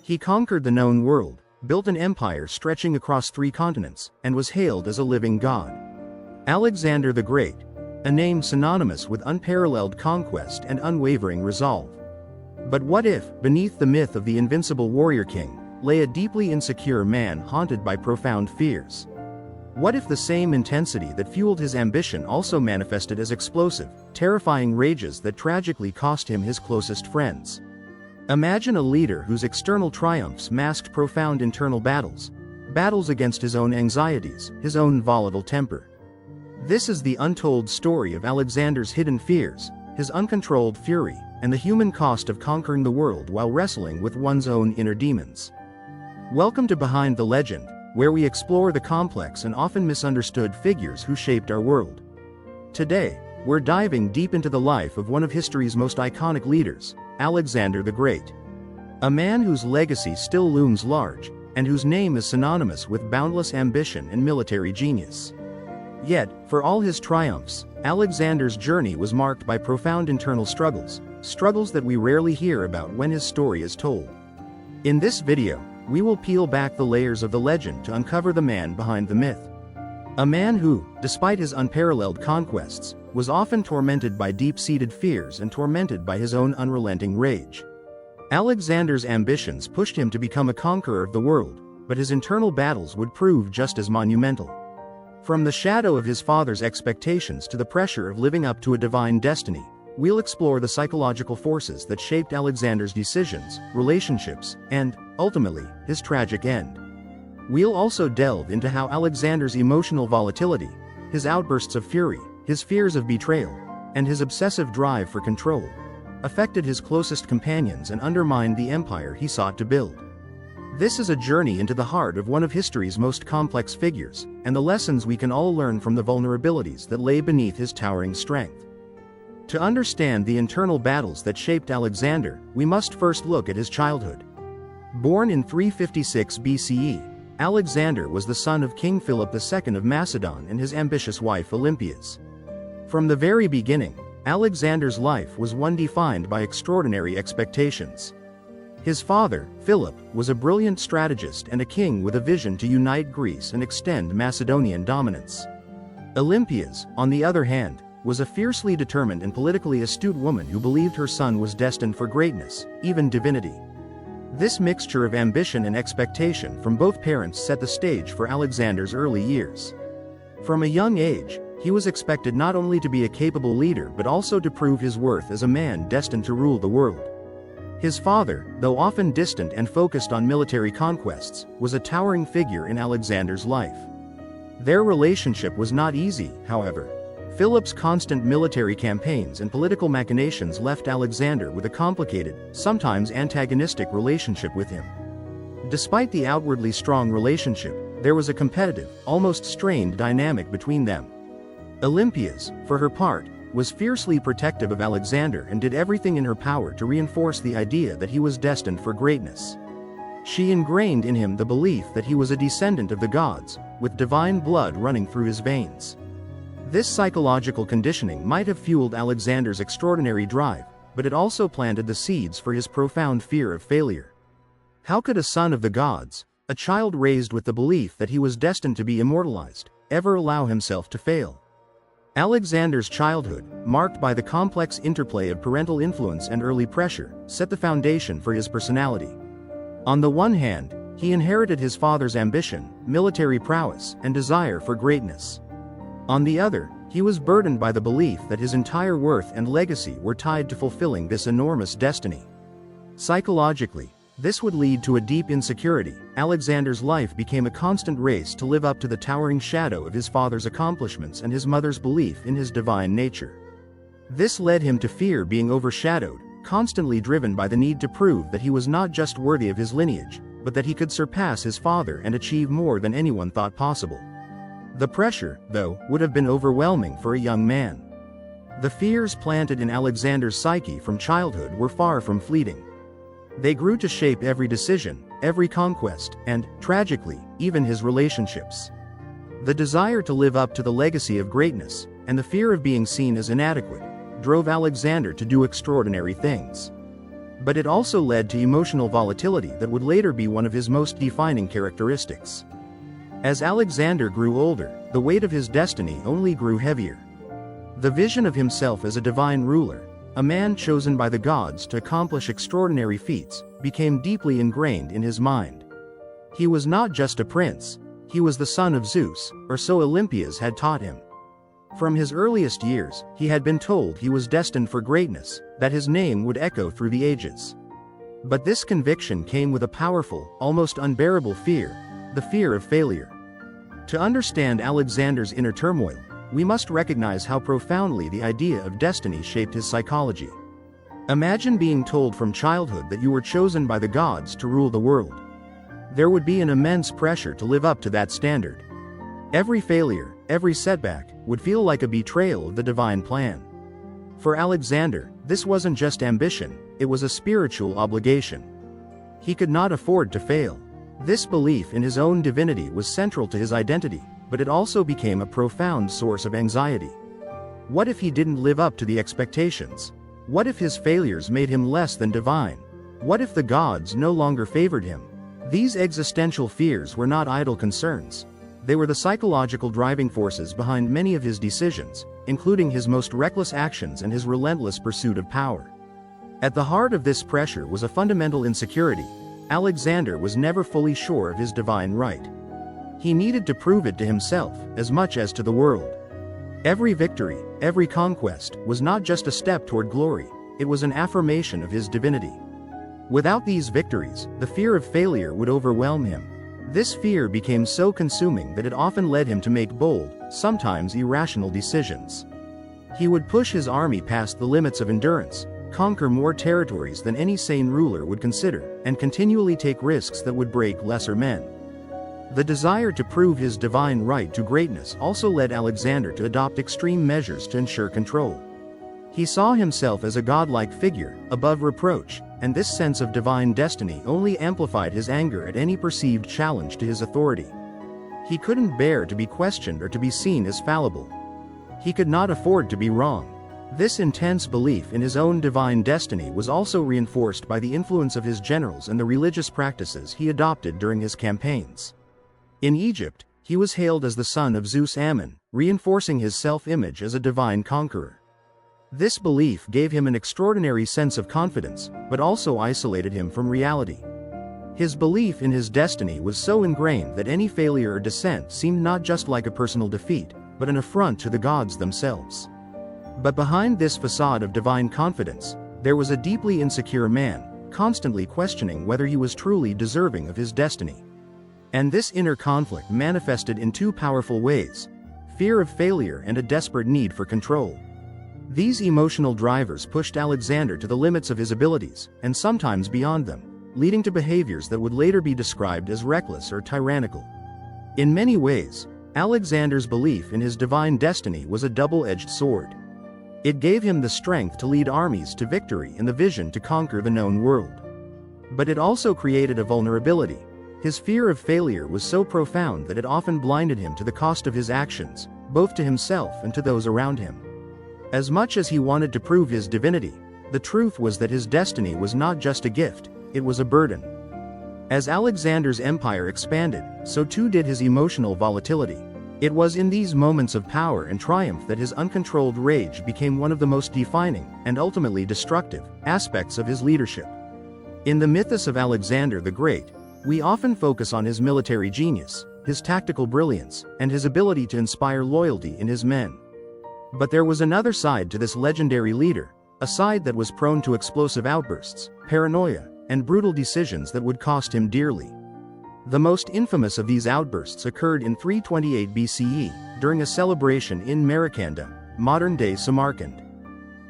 He conquered the known world, built an empire stretching across 3 continents, and was hailed as a living god. Alexander the Great, a name synonymous with unparalleled conquest and unwavering resolve. But what if, beneath the myth of the invincible warrior king, lay a deeply insecure man haunted by profound fears? What if the same intensity that fueled his ambition also manifested as explosive, terrifying rages that tragically cost him his closest friends? Imagine a leader whose external triumphs masked profound internal battles against his own anxieties, his own volatile temper. This is the untold story of Alexander's hidden fears, his uncontrolled fury, and the human cost of conquering the world while wrestling with one's own inner demons. Welcome to Behind the Legend, where we explore the complex and often misunderstood figures who shaped our world. Today, we're diving deep into the life of one of history's most iconic leaders, Alexander the Great. A man whose legacy still looms large, and whose name is synonymous with boundless ambition and military genius. Yet, for all his triumphs, Alexander's journey was marked by profound internal struggles that we rarely hear about when his story is told. In this video, we will peel back the layers of the legend to uncover the man behind the myth. A man who, despite his unparalleled conquests, was often tormented by deep-seated fears and tormented by his own unrelenting rage. Alexander's ambitions pushed him to become a conqueror of the world, but his internal battles would prove just as monumental. From the shadow of his father's expectations to the pressure of living up to a divine destiny, we'll explore the psychological forces that shaped Alexander's decisions, relationships, and, ultimately, his tragic end. We'll also delve into how Alexander's emotional volatility, his outbursts of fury, his fears of betrayal, and his obsessive drive for control, affected his closest companions and undermined the empire he sought to build. This is a journey into the heart of one of history's most complex figures, and the lessons we can all learn from the vulnerabilities that lay beneath his towering strength. To understand the internal battles that shaped Alexander, we must first look at his childhood. Born in 356 BCE, Alexander was the son of King Philip II of Macedon and his ambitious wife Olympias. From the very beginning, Alexander's life was one defined by extraordinary expectations. His father, Philip, was a brilliant strategist and a king with a vision to unite Greece and extend Macedonian dominance. Olympias, on the other hand, was a fiercely determined and politically astute woman who believed her son was destined for greatness, even divinity. This mixture of ambition and expectation from both parents set the stage for Alexander's early years. From a young age, he was expected not only to be a capable leader but also to prove his worth as a man destined to rule the world. His father, though often distant and focused on military conquests, was a towering figure in Alexander's life. Their relationship was not easy, however. Philip's constant military campaigns and political machinations left Alexander with a complicated, sometimes antagonistic relationship with him. Despite the outwardly strong relationship, there was a competitive, almost strained dynamic between them. Olympias, for her part, was fiercely protective of Alexander and did everything in her power to reinforce the idea that he was destined for greatness. She ingrained in him the belief that he was a descendant of the gods, with divine blood running through his veins. This psychological conditioning might have fueled Alexander's extraordinary drive, but it also planted the seeds for his profound fear of failure. How could a son of the gods, a child raised with the belief that he was destined to be immortalized, ever allow himself to fail? Alexander's childhood, marked by the complex interplay of parental influence and early pressure, set the foundation for his personality. On the one hand, he inherited his father's ambition, military prowess, and desire for greatness. On the other, he was burdened by the belief that his entire worth and legacy were tied to fulfilling this enormous destiny. Psychologically, this would lead to a deep insecurity. Alexander's life became a constant race to live up to the towering shadow of his father's accomplishments and his mother's belief in his divine nature. This led him to fear being overshadowed, constantly driven by the need to prove that he was not just worthy of his lineage, but that he could surpass his father and achieve more than anyone thought possible. The pressure, though, would have been overwhelming for a young man. The fears planted in Alexander's psyche from childhood were far from fleeting. They grew to shape every decision, every conquest, and, tragically, even his relationships. The desire to live up to the legacy of greatness, and the fear of being seen as inadequate, drove Alexander to do extraordinary things. But it also led to emotional volatility that would later be one of his most defining characteristics. As Alexander grew older, the weight of his destiny only grew heavier. The vision of himself as a divine ruler, a man chosen by the gods to accomplish extraordinary feats, became deeply ingrained in his mind. He was not just a prince, he was the son of Zeus, or so Olympias had taught him. From his earliest years, he had been told he was destined for greatness, that his name would echo through the ages. But this conviction came with a powerful, almost unbearable fear, the fear of failure. To understand Alexander's inner turmoil, we must recognize how profoundly the idea of destiny shaped his psychology. Imagine being told from childhood that you were chosen by the gods to rule the world. There would be an immense pressure to live up to that standard. Every failure, every setback, would feel like a betrayal of the divine plan. For Alexander, this wasn't just ambition, it was a spiritual obligation. He could not afford to fail. This belief in his own divinity was central to his identity, but it also became a profound source of anxiety. What if he didn't live up to the expectations? What if his failures made him less than divine? What if the gods no longer favored him? These existential fears were not idle concerns. They were the psychological driving forces behind many of his decisions, including his most reckless actions and his relentless pursuit of power. At the heart of this pressure was a fundamental insecurity. Alexander was never fully sure of his divine right. He needed to prove it to himself, as much as to the world. Every victory, every conquest, was not just a step toward glory, it was an affirmation of his divinity. Without these victories, the fear of failure would overwhelm him. This fear became so consuming that it often led him to make bold, sometimes irrational decisions. He would push his army past the limits of endurance, conquer more territories than any sane ruler would consider, and continually take risks that would break lesser men. The desire to prove his divine right to greatness also led Alexander to adopt extreme measures to ensure control. He saw himself as a godlike figure, above reproach, and this sense of divine destiny only amplified his anger at any perceived challenge to his authority. He couldn't bear to be questioned or to be seen as fallible. He could not afford to be wrong. This intense belief in his own divine destiny was also reinforced by the influence of his generals and the religious practices he adopted during his campaigns. In Egypt, he was hailed as the son of Zeus Ammon, reinforcing his self-image as a divine conqueror. This belief gave him an extraordinary sense of confidence, but also isolated him from reality. His belief in his destiny was so ingrained that any failure or dissent seemed not just like a personal defeat, but an affront to the gods themselves. But behind this facade of divine confidence, there was a deeply insecure man, constantly questioning whether he was truly deserving of his destiny. And this inner conflict manifested in two powerful ways: fear of failure and a desperate need for control. These emotional drivers pushed Alexander to the limits of his abilities, and sometimes beyond them, leading to behaviors that would later be described as reckless or tyrannical. In many ways, Alexander's belief in his divine destiny was a double-edged sword. It gave him the strength to lead armies to victory and the vision to conquer the known world. But it also created a vulnerability. His fear of failure was so profound that it often blinded him to the cost of his actions, both to himself and to those around him. As much as he wanted to prove his divinity, the truth was that his destiny was not just a gift, it was a burden. As Alexander's empire expanded, so too did his emotional volatility. It was in these moments of power and triumph that his uncontrolled rage became one of the most defining, and ultimately destructive, aspects of his leadership. In the mythos of Alexander the Great, we often focus on his military genius, his tactical brilliance, and his ability to inspire loyalty in his men. But there was another side to this legendary leader, a side that was prone to explosive outbursts, paranoia, and brutal decisions that would cost him dearly. The most infamous of these outbursts occurred in 328 BCE, during a celebration in Marikanda, modern-day Samarkand.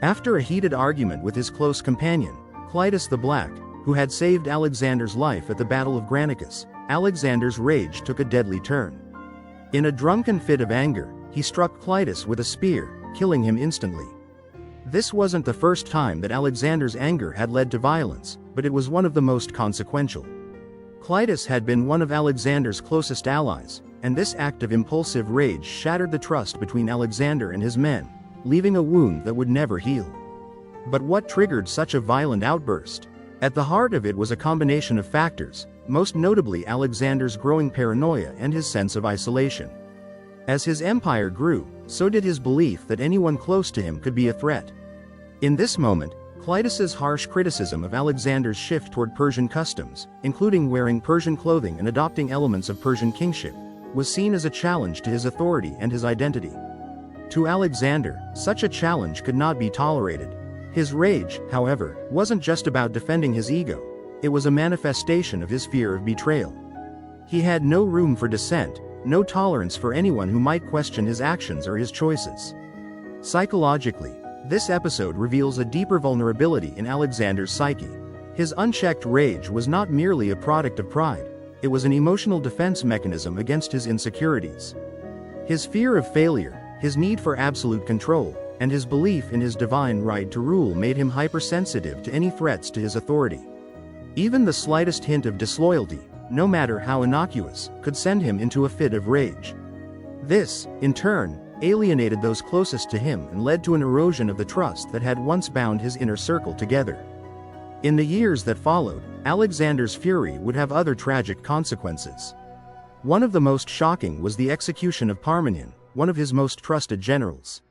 After a heated argument with his close companion, Clitus the Black, who had saved Alexander's life at the Battle of Granicus, Alexander's rage took a deadly turn. In a drunken fit of anger, he struck Clitus with a spear, killing him instantly. This wasn't the first time that Alexander's anger had led to violence, but it was one of the most consequential. Clitus had been one of Alexander's closest allies, and this act of impulsive rage shattered the trust between Alexander and his men, leaving a wound that would never heal. But what triggered such a violent outburst? At the heart of it was a combination of factors, most notably Alexander's growing paranoia and his sense of isolation. As his empire grew, so did his belief that anyone close to him could be a threat. In this moment, Clytus's harsh criticism of Alexander's shift toward Persian customs, including wearing Persian clothing and adopting elements of Persian kingship, was seen as a challenge to his authority and his identity. To Alexander, such a challenge could not be tolerated. His rage, however, wasn't just about defending his ego, it was a manifestation of his fear of betrayal. He had no room for dissent, no tolerance for anyone who might question his actions or his choices. Psychologically, this episode reveals a deeper vulnerability in Alexander's psyche. His unchecked rage was not merely a product of pride, it was an emotional defense mechanism against his insecurities. His fear of failure, his need for absolute control, and his belief in his divine right to rule made him hypersensitive to any threats to his authority. Even the slightest hint of disloyalty, no matter how innocuous, could send him into a fit of rage. This, in turn, alienated those closest to him and led to an erosion of the trust that had once bound his inner circle together. In the years that followed, Alexander's fury would have other tragic consequences. One of the most shocking was the execution of Parmenion, one of his most trusted generals.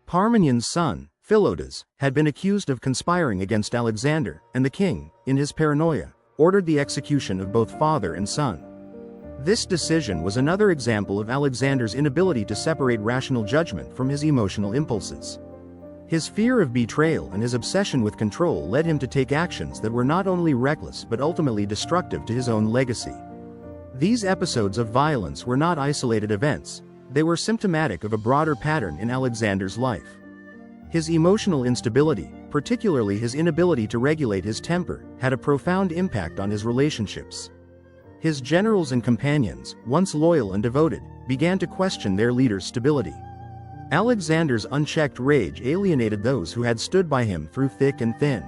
Parmenion's son, Philotas, had been accused of conspiring against Alexander, and the king, in his paranoia, ordered the execution of both father and son. This decision was another example of Alexander's inability to separate rational judgment from his emotional impulses. His fear of betrayal and his obsession with control led him to take actions that were not only reckless but ultimately destructive to his own legacy. These episodes of violence were not isolated events, they were symptomatic of a broader pattern in Alexander's life. His emotional instability, particularly his inability to regulate his temper, had a profound impact on his relationships. His generals and companions, once loyal and devoted, began to question their leader's stability. Alexander's unchecked rage alienated those who had stood by him through thick and thin.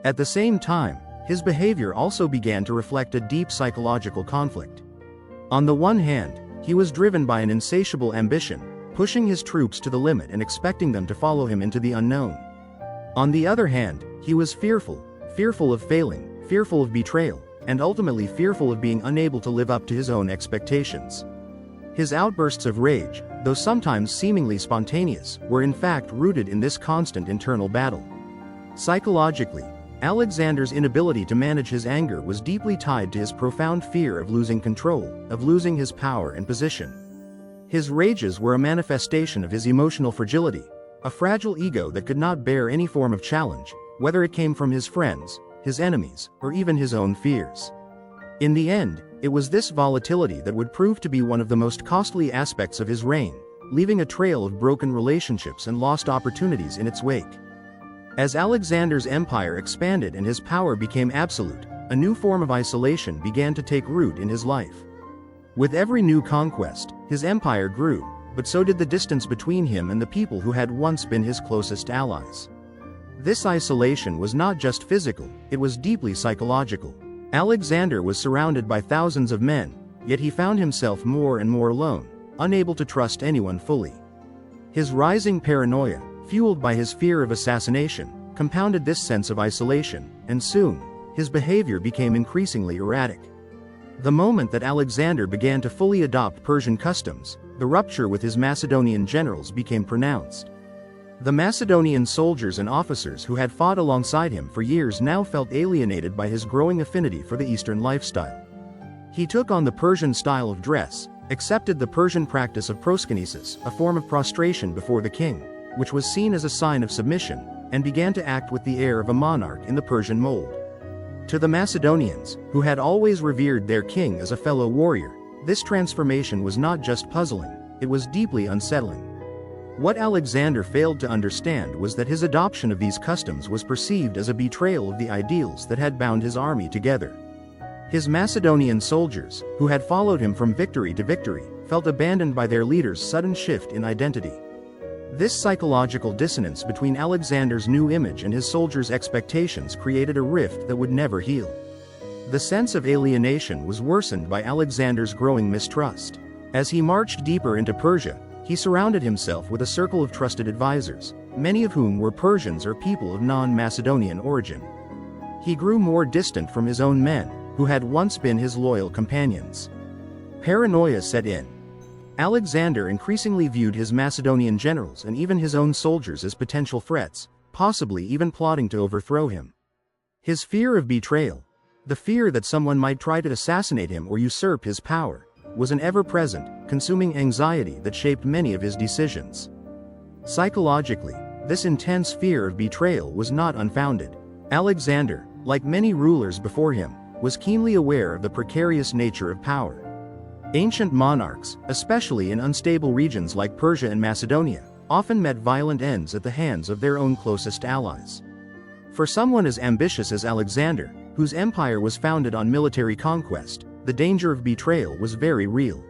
At the same time, his behavior also began to reflect a deep psychological conflict. On the one hand, he was driven by an insatiable ambition, pushing his troops to the limit and expecting them to follow him into the unknown. On the other hand, he was fearful of failing, fearful of betrayal, and ultimately fearful of being unable to live up to his own expectations. His outbursts of rage, though sometimes seemingly spontaneous, were in fact rooted in this constant internal battle. Psychologically, Alexander's inability to manage his anger was deeply tied to his profound fear of losing control, of losing his power and position. His rages were a manifestation of his emotional fragility, a fragile ego that could not bear any form of challenge, whether it came from his friends, his enemies, or even his own fears. In the end, it was this volatility that would prove to be one of the most costly aspects of his reign, leaving a trail of broken relationships and lost opportunities in its wake. As Alexander's empire expanded and his power became absolute, a new form of isolation began to take root in his life. With every new conquest, his empire grew, but so did the distance between him and the people who had once been his closest allies. This isolation was not just physical, it was deeply psychological. Alexander was surrounded by thousands of men, yet he found himself more and more alone, unable to trust anyone fully. His rising paranoia, fueled by his fear of assassination, compounded this sense of isolation, and soon, his behavior became increasingly erratic. The moment that Alexander began to fully adopt Persian customs, the rupture with his Macedonian generals became pronounced. The Macedonian soldiers and officers who had fought alongside him for years now felt alienated by his growing affinity for the Eastern lifestyle. He took on the Persian style of dress, accepted the Persian practice of proskynesis, a form of prostration before the king, which was seen as a sign of submission, and began to act with the air of a monarch in the Persian mold. To the Macedonians, who had always revered their king as a fellow warrior, this transformation was not just puzzling, it was deeply unsettling. What Alexander failed to understand was that his adoption of these customs was perceived as a betrayal of the ideals that had bound his army together. His Macedonian soldiers, who had followed him from victory to victory, felt abandoned by their leader's sudden shift in identity. This psychological dissonance between Alexander's new image and his soldiers' expectations created a rift that would never heal. The sense of alienation was worsened by Alexander's growing mistrust. As he marched deeper into Persia, he surrounded himself with a circle of trusted advisors, many of whom were Persians or people of non-Macedonian origin. He grew more distant from his own men, who had once been his loyal companions. Paranoia set in. Alexander increasingly viewed his Macedonian generals and even his own soldiers as potential threats, possibly even plotting to overthrow him. His fear of betrayal, the fear that someone might try to assassinate him or usurp his power, was an ever-present, consuming anxiety that shaped many of his decisions. Psychologically, this intense fear of betrayal was not unfounded. Alexander, like many rulers before him, was keenly aware of the precarious nature of power. Ancient monarchs, especially in unstable regions like Persia and Macedonia, often met violent ends at the hands of their own closest allies. For someone as ambitious as Alexander, whose empire was founded on military conquest, the danger of betrayal was very real.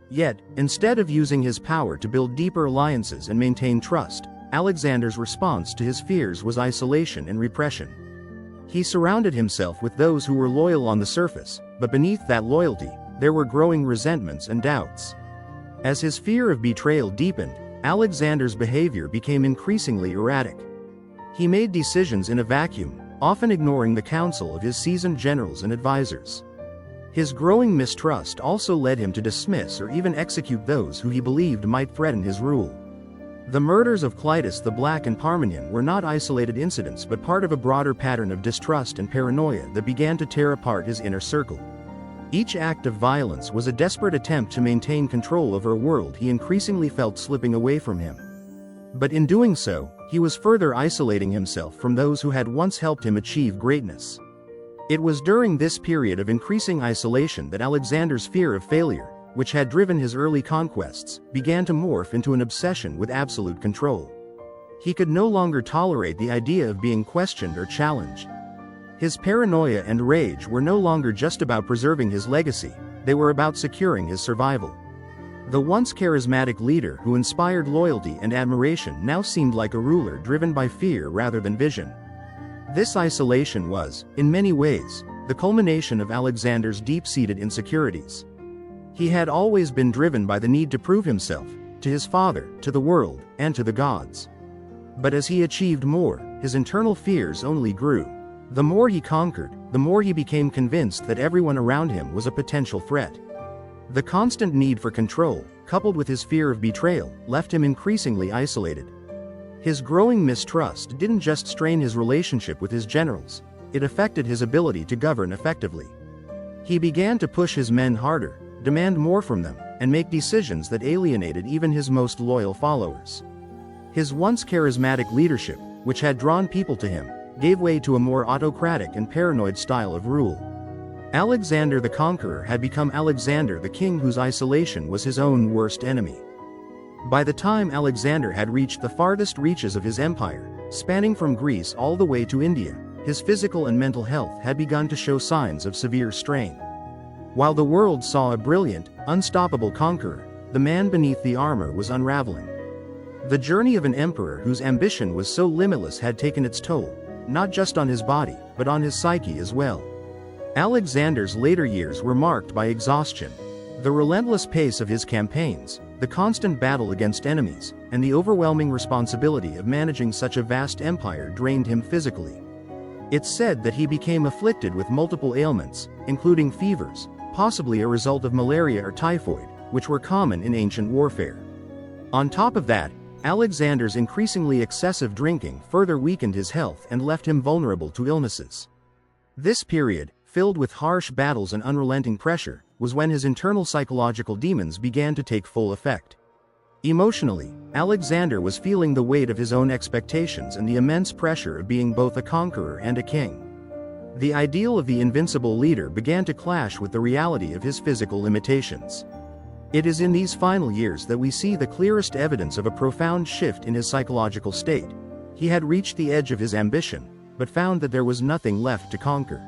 Yet, instead of using his power to build deeper alliances and maintain trust, Alexander's response to his fears was isolation and repression. He surrounded himself with those who were loyal on the surface, but beneath that loyalty, there were growing resentments and doubts. As his fear of betrayal deepened, Alexander's behavior became increasingly erratic. He made decisions in a vacuum, often ignoring the counsel of his seasoned generals and advisors. His growing mistrust also led him to dismiss or even execute those who he believed might threaten his rule. The murders of Clitus the Black and Parmenion were not isolated incidents but part of a broader pattern of distrust and paranoia that began to tear apart his inner circle. Each act of violence was a desperate attempt to maintain control over a world he increasingly felt slipping away from him. But in doing so, he was further isolating himself from those who had once helped him achieve greatness. It was during this period of increasing isolation that Alexander's fear of failure, which had driven his early conquests, began to morph into an obsession with absolute control. He could no longer tolerate the idea of being questioned or challenged. His paranoia and rage were no longer just about preserving his legacy, they were about securing his survival. The once charismatic leader who inspired loyalty and admiration now seemed like a ruler driven by fear rather than vision. This isolation was, in many ways, the culmination of Alexander's deep-seated insecurities. He had always been driven by the need to prove himself, to his father, to the world, and to the gods. But as he achieved more, his internal fears only grew. The more he conquered, the more he became convinced that everyone around him was a potential threat. The constant need for control, coupled with his fear of betrayal, left him increasingly isolated. His growing mistrust didn't just strain his relationship with his generals, it affected his ability to govern effectively. He began to push his men harder, demand more from them, and make decisions that alienated even his most loyal followers. His once charismatic leadership, which had drawn people to him, gave way to a more autocratic and paranoid style of rule. Alexander the Conqueror had become Alexander the King, whose isolation was his own worst enemy. By the time Alexander had reached the farthest reaches of his empire, spanning from Greece all the way to India, his physical and mental health had begun to show signs of severe strain. While the world saw a brilliant, unstoppable conqueror, the man beneath the armor was unraveling. The journey of an emperor whose ambition was so limitless had taken its toll, not just on his body, but on his psyche as well. Alexander's later years were marked by exhaustion. The relentless pace of his campaigns, the constant battle against enemies, and the overwhelming responsibility of managing such a vast empire drained him physically. It's said that he became afflicted with multiple ailments, including fevers, possibly a result of malaria or typhoid, which were common in ancient warfare. On top of that, Alexander's increasingly excessive drinking further weakened his health and left him vulnerable to illnesses. This period, filled with harsh battles and unrelenting pressure, was when his internal psychological demons began to take full effect. Emotionally, Alexander was feeling the weight of his own expectations and the immense pressure of being both a conqueror and a king. The ideal of the invincible leader began to clash with the reality of his physical limitations. It is in these final years that we see the clearest evidence of a profound shift in his psychological state. He had reached the edge of his ambition, but found that there was nothing left to conquer.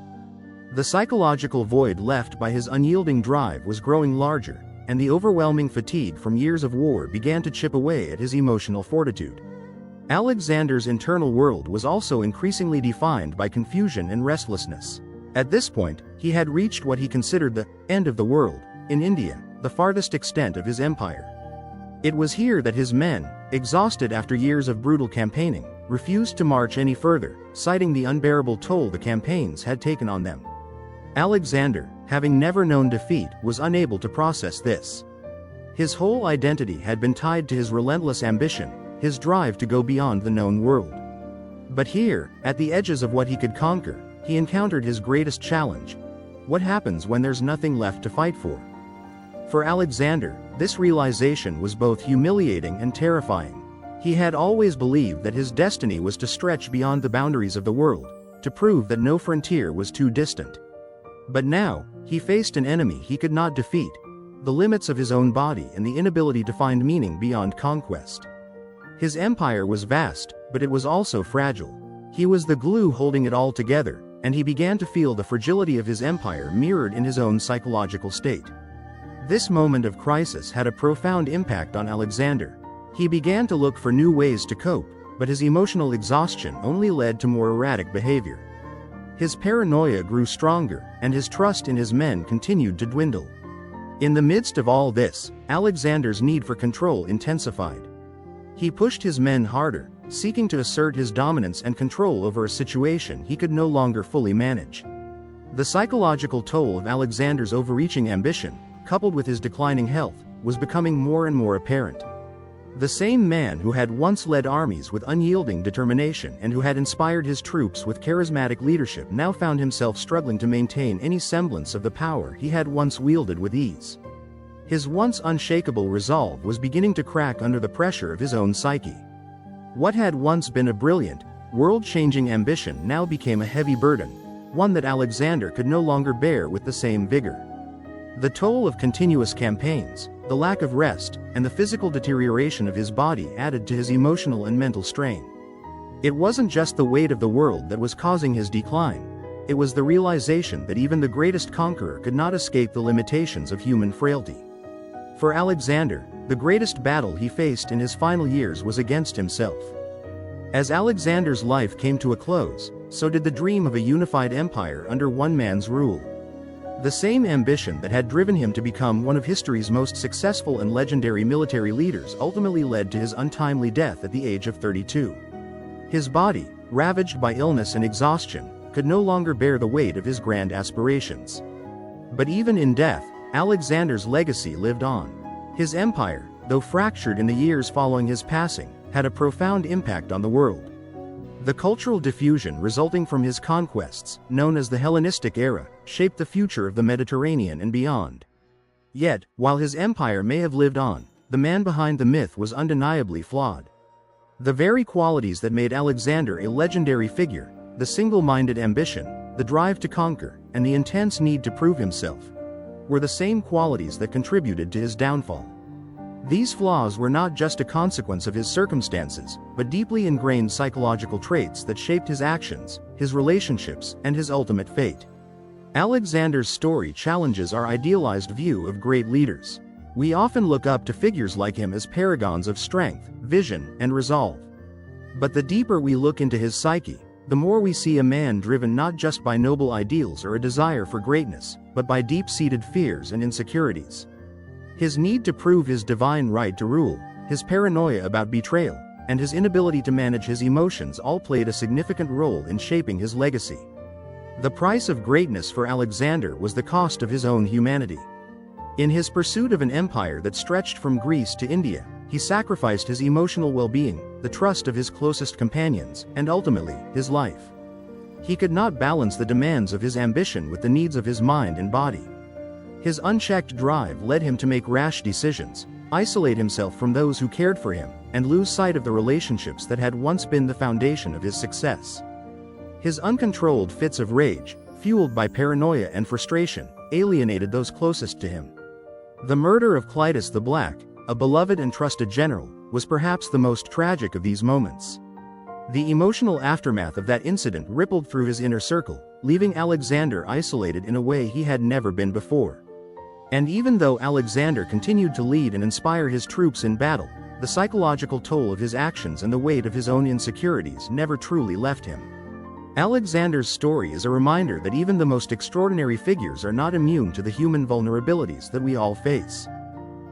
The psychological void left by his unyielding drive was growing larger, and the overwhelming fatigue from years of war began to chip away at his emotional fortitude. Alexander's internal world was also increasingly defined by confusion and restlessness. At this point, he had reached what he considered the end of the world, in India, the farthest extent of his empire. It was here that his men, exhausted after years of brutal campaigning, refused to march any further, citing the unbearable toll the campaigns had taken on them. Alexander, having never known defeat, was unable to process this. His whole identity had been tied to his relentless ambition, his drive to go beyond the known world. But here, at the edges of what he could conquer, he encountered his greatest challenge. What happens when there's nothing left to fight for? For Alexander, this realization was both humiliating and terrifying. He had always believed that his destiny was to stretch beyond the boundaries of the world, to prove that no frontier was too distant. But now, he faced an enemy he could not defeat, the limits of his own body and the inability to find meaning beyond conquest. His empire was vast, but it was also fragile. He was the glue holding it all together, and he began to feel the fragility of his empire mirrored in his own psychological state. This moment of crisis had a profound impact on Alexander. He began to look for new ways to cope, but his emotional exhaustion only led to more erratic behavior. His paranoia grew stronger, and his trust in his men continued to dwindle. In the midst of all this, Alexander's need for control intensified. He pushed his men harder, seeking to assert his dominance and control over a situation he could no longer fully manage. The psychological toll of Alexander's overreaching ambition, coupled with his declining health, was becoming more and more apparent. The same man who had once led armies with unyielding determination and who had inspired his troops with charismatic leadership now found himself struggling to maintain any semblance of the power he had once wielded with ease. His once unshakable resolve was beginning to crack under the pressure of his own psyche. What had once been a brilliant, world-changing ambition now became a heavy burden, one that Alexander could no longer bear with the same vigor. The toll of continuous campaigns, the lack of rest, and the physical deterioration of his body added to his emotional and mental strain. It wasn't just the weight of the world that was causing his decline. It was the realization that even the greatest conqueror could not escape the limitations of human frailty. For Alexander, the greatest battle he faced in his final years was against himself. As Alexander's life came to a close, so did the dream of a unified empire under one man's rule. The same ambition that had driven him to become one of history's most successful and legendary military leaders ultimately led to his untimely death at the age of 32. His body, ravaged by illness and exhaustion, could no longer bear the weight of his grand aspirations. But even in death, Alexander's legacy lived on. His empire, though fractured in the years following his passing, had a profound impact on the world. The cultural diffusion resulting from his conquests, known as the Hellenistic era, shaped the future of the Mediterranean and beyond. Yet, while his empire may have lived on, the man behind the myth was undeniably flawed. The very qualities that made Alexander a legendary figure, the single-minded ambition, the drive to conquer, and the intense need to prove himself, were the same qualities that contributed to his downfall. These flaws were not just a consequence of his circumstances, but deeply ingrained psychological traits that shaped his actions, his relationships, and his ultimate fate. Alexander's story challenges our idealized view of great leaders. We often look up to figures like him as paragons of strength, vision, and resolve. But the deeper we look into his psyche, the more we see a man driven not just by noble ideals or a desire for greatness, but by deep-seated fears and insecurities. His need to prove his divine right to rule, his paranoia about betrayal, and his inability to manage his emotions all played a significant role in shaping his legacy. The price of greatness for Alexander was the cost of his own humanity. In his pursuit of an empire that stretched from Greece to India, he sacrificed his emotional well-being, the trust of his closest companions, and ultimately, his life. He could not balance the demands of his ambition with the needs of his mind and body. His unchecked drive led him to make rash decisions, isolate himself from those who cared for him, and lose sight of the relationships that had once been the foundation of his success. His uncontrolled fits of rage, fueled by paranoia and frustration, alienated those closest to him. The murder of Clitus the Black, a beloved and trusted general, was perhaps the most tragic of these moments. The emotional aftermath of that incident rippled through his inner circle, leaving Alexander isolated in a way he had never been before. And even though Alexander continued to lead and inspire his troops in battle, the psychological toll of his actions and the weight of his own insecurities never truly left him. Alexander's story is a reminder that even the most extraordinary figures are not immune to the human vulnerabilities that we all face.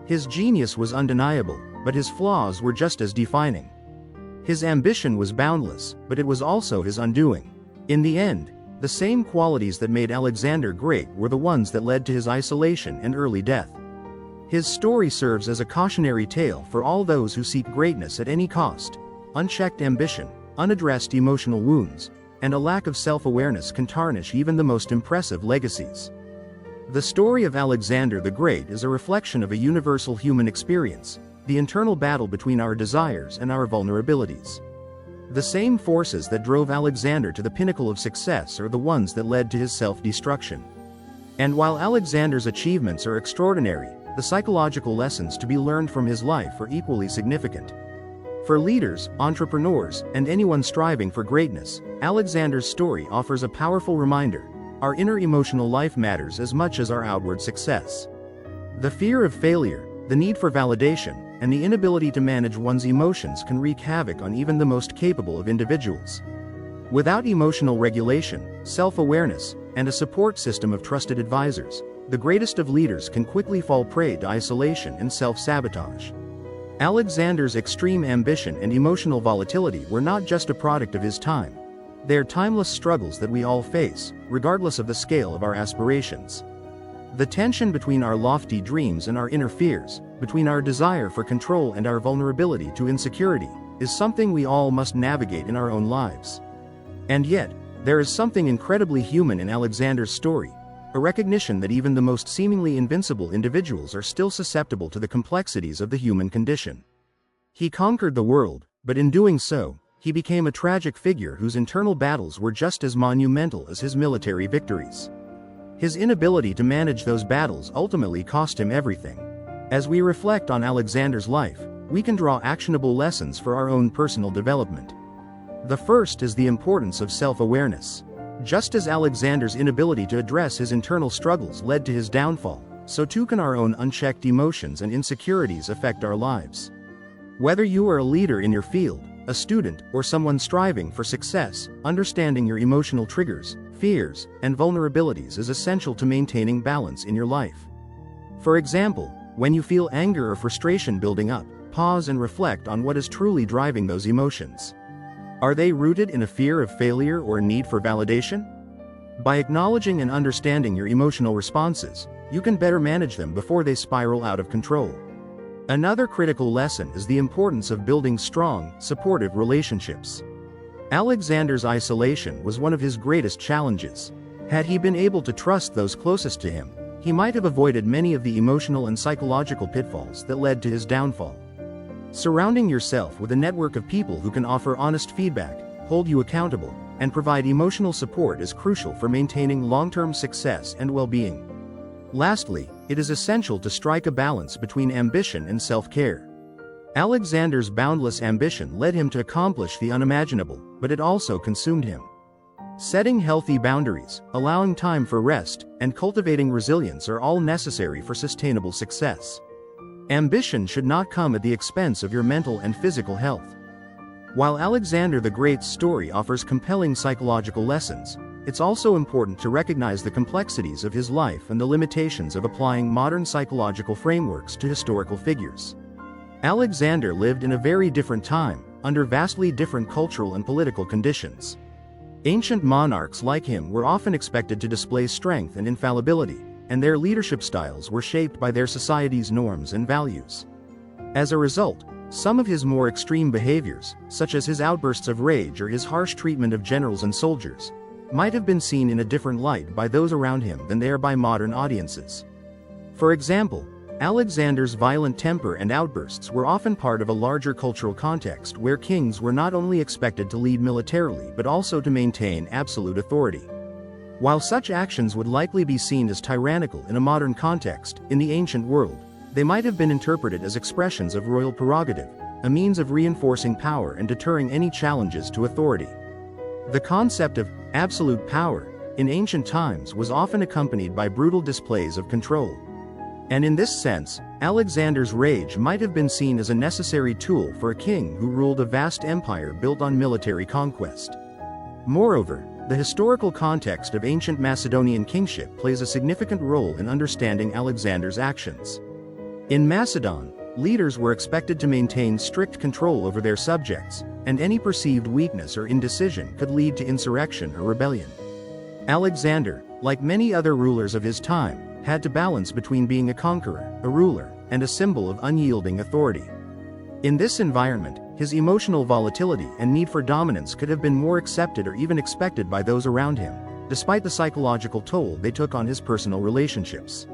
His genius was undeniable, but his flaws were just as defining. His ambition was boundless, but it was also his undoing. In the end, the same qualities that made Alexander great were the ones that led to his isolation and early death. His story serves as a cautionary tale for all those who seek greatness at any cost. Unchecked ambition, unaddressed emotional wounds, and a lack of self-awareness can tarnish even the most impressive legacies. The story of Alexander the Great is a reflection of a universal human experience, the internal battle between our desires and our vulnerabilities. The same forces that drove Alexander to the pinnacle of success are the ones that led to his self-destruction. And while Alexander's achievements are extraordinary, the psychological lessons to be learned from his life are equally significant. For leaders, entrepreneurs, and anyone striving for greatness, Alexander's story offers a powerful reminder: our inner emotional life matters as much as our outward success. The fear of failure, the need for validation, and the inability to manage one's emotions can wreak havoc on even the most capable of individuals. Without emotional regulation, self-awareness, and a support system of trusted advisors, the greatest of leaders can quickly fall prey to isolation and self-sabotage. Alexander's extreme ambition and emotional volatility were not just a product of his time. They are timeless struggles that we all face, regardless of the scale of our aspirations. The tension between our lofty dreams and our inner fears, between our desire for control and our vulnerability to insecurity, is something we all must navigate in our own lives. And yet, there is something incredibly human in Alexander's story, a recognition that even the most seemingly invincible individuals are still susceptible to the complexities of the human condition. He conquered the world, but in doing so, he became a tragic figure whose internal battles were just as monumental as his military victories. His inability to manage those battles ultimately cost him everything. As we reflect on Alexander's life, we can draw actionable lessons for our own personal development. The first is the importance of self-awareness. Just as Alexander's inability to address his internal struggles led to his downfall, so too can our own unchecked emotions and insecurities affect our lives. Whether you are a leader in your field, a student, or someone striving for success, understanding your emotional triggers, fears, and vulnerabilities is essential to maintaining balance in your life. For example, when you feel anger or frustration building up, pause and reflect on what is truly driving those emotions. Are they rooted in a fear of failure or a need for validation? By acknowledging and understanding your emotional responses, you can better manage them before they spiral out of control. Another critical lesson is the importance of building strong, supportive relationships. Alexander's isolation was one of his greatest challenges. Had he been able to trust those closest to him, he might have avoided many of the emotional and psychological pitfalls that led to his downfall. Surrounding yourself with a network of people who can offer honest feedback, hold you accountable, and provide emotional support is crucial for maintaining long-term success and well-being. Lastly, it is essential to strike a balance between ambition and self-care. Alexander's boundless ambition led him to accomplish the unimaginable, but it also consumed him. Setting healthy boundaries, allowing time for rest, and cultivating resilience are all necessary for sustainable success. Ambition should not come at the expense of your mental and physical health. While Alexander the Great's story offers compelling psychological lessons, it's also important to recognize the complexities of his life and the limitations of applying modern psychological frameworks to historical figures. Alexander lived in a very different time, under vastly different cultural and political conditions. Ancient monarchs like him were often expected to display strength and infallibility, and their leadership styles were shaped by their society's norms and values. As a result, some of his more extreme behaviors, such as his outbursts of rage or his harsh treatment of generals and soldiers, might have been seen in a different light by those around him than they are by modern audiences. For example, Alexander's violent temper and outbursts were often part of a larger cultural context where kings were not only expected to lead militarily but also to maintain absolute authority. While such actions would likely be seen as tyrannical in a modern context, in the ancient world, they might have been interpreted as expressions of royal prerogative, a means of reinforcing power and deterring any challenges to authority. The concept of absolute power, in ancient times, was often accompanied by brutal displays of control. And in this sense, Alexander's rage might have been seen as a necessary tool for a king who ruled a vast empire built on military conquest. Moreover, the historical context of ancient Macedonian kingship plays a significant role in understanding Alexander's actions. In Macedon, leaders were expected to maintain strict control over their subjects, and any perceived weakness or indecision could lead to insurrection or rebellion. Alexander, like many other rulers of his time, had to balance between being a conqueror, a ruler, and a symbol of unyielding authority. In this environment, his emotional volatility and need for dominance could have been more accepted or even expected by those around him, despite the psychological toll they took on his personal relationships.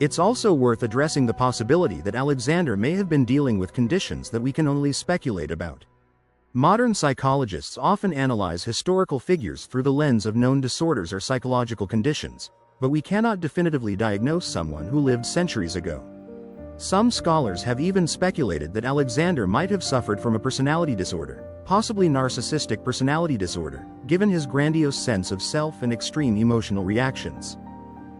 It's also worth addressing the possibility that Alexander may have been dealing with conditions that we can only speculate about. Modern psychologists often analyze historical figures through the lens of known disorders or psychological conditions, but we cannot definitively diagnose someone who lived centuries ago. Some scholars have even speculated that Alexander might have suffered from a personality disorder, possibly narcissistic personality disorder, given his grandiose sense of self and extreme emotional reactions.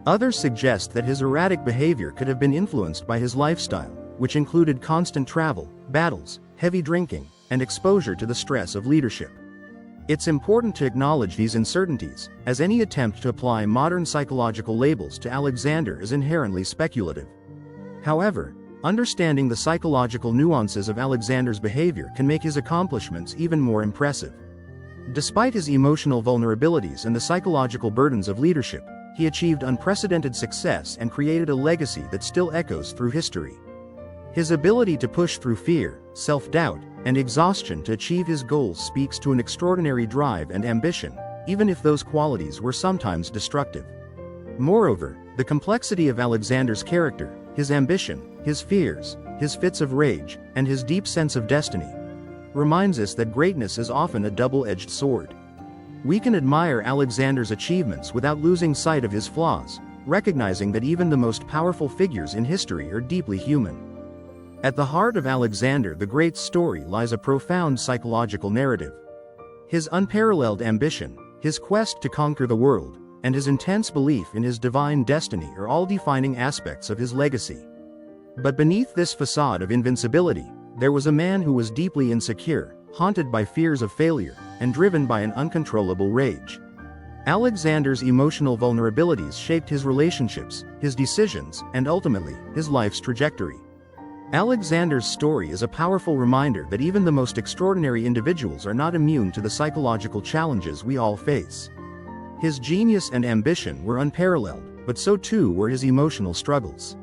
Others suggest that his erratic behavior could have been influenced by his lifestyle, which included constant travel, battles, heavy drinking, and exposure to the stress of leadership. It's important to acknowledge these uncertainties, as any attempt to apply modern psychological labels to Alexander is inherently speculative. However, understanding the psychological nuances of Alexander's behavior can make his accomplishments even more impressive. Despite his emotional vulnerabilities and the psychological burdens of leadership, he achieved unprecedented success and created a legacy that still echoes through history. His ability to push through fear, self-doubt, and exhaustion to achieve his goals speaks to an extraordinary drive and ambition, even if those qualities were sometimes destructive. Moreover, the complexity of Alexander's character, his ambition, his fears, his fits of rage, and his deep sense of destiny, reminds us that greatness is often a double-edged sword. We can admire Alexander's achievements without losing sight of his flaws, recognizing that even the most powerful figures in history are deeply human. At the heart of Alexander the Great's story lies a profound psychological narrative. His unparalleled ambition, his quest to conquer the world, and his intense belief in his divine destiny are all defining aspects of his legacy. But beneath this facade of invincibility, there was a man who was deeply insecure, haunted by fears of failure, and driven by an uncontrollable rage. Alexander's emotional vulnerabilities shaped his relationships, his decisions, and ultimately, his life's trajectory. Alexander's story is a powerful reminder that even the most extraordinary individuals are not immune to the psychological challenges we all face. His genius and ambition were unparalleled, but so too were his emotional struggles.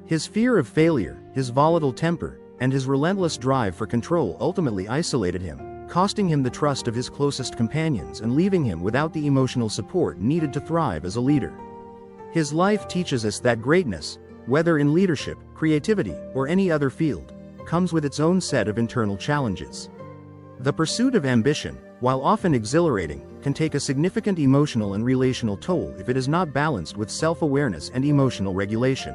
His fear of failure, his volatile temper, and his relentless drive for control ultimately isolated him, costing him the trust of his closest companions and leaving him without the emotional support needed to thrive as a leader. His life teaches us that greatness, whether in leadership, creativity, or any other field, comes with its own set of internal challenges. The pursuit of ambition, while often exhilarating, can take a significant emotional and relational toll if it is not balanced with self-awareness and emotional regulation.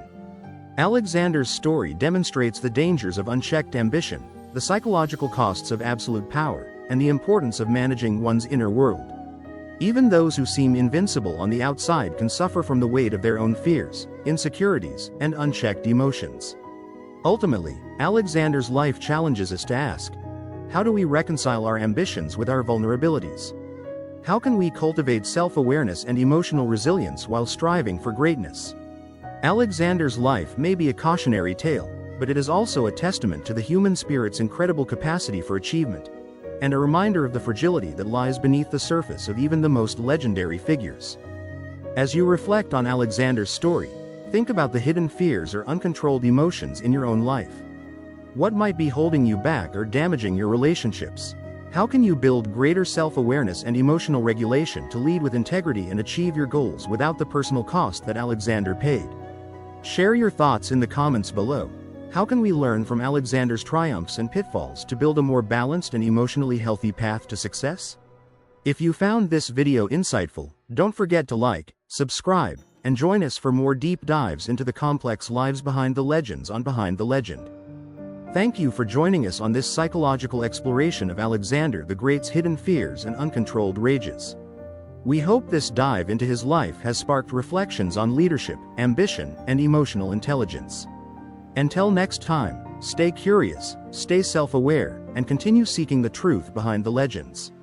Alexander's story demonstrates the dangers of unchecked ambition, the psychological costs of absolute power, and the importance of managing one's inner world. Even those who seem invincible on the outside can suffer from the weight of their own fears, insecurities, and unchecked emotions. Ultimately, Alexander's life challenges us to ask, how do we reconcile our ambitions with our vulnerabilities? How can we cultivate self-awareness and emotional resilience while striving for greatness? Alexander's life may be a cautionary tale, but it is also a testament to the human spirit's incredible capacity for achievement, and a reminder of the fragility that lies beneath the surface of even the most legendary figures. As you reflect on Alexander's story, think about the hidden fears or uncontrolled emotions in your own life. What might be holding you back or damaging your relationships? How can you build greater self-awareness and emotional regulation to lead with integrity and achieve your goals without the personal cost that Alexander paid? Share your thoughts in the comments below. How can we learn from Alexander's triumphs and pitfalls to build a more balanced and emotionally healthy path to success? If you found this video insightful, don't forget to like, subscribe, and join us for more deep dives into the complex lives behind the legends on Behind the Legend. Thank you for joining us on this psychological exploration of Alexander the Great's hidden fears and uncontrolled rages. We hope this dive into his life has sparked reflections on leadership, ambition, and emotional intelligence. Until next time, stay curious, stay self-aware, and continue seeking the truth behind the legends.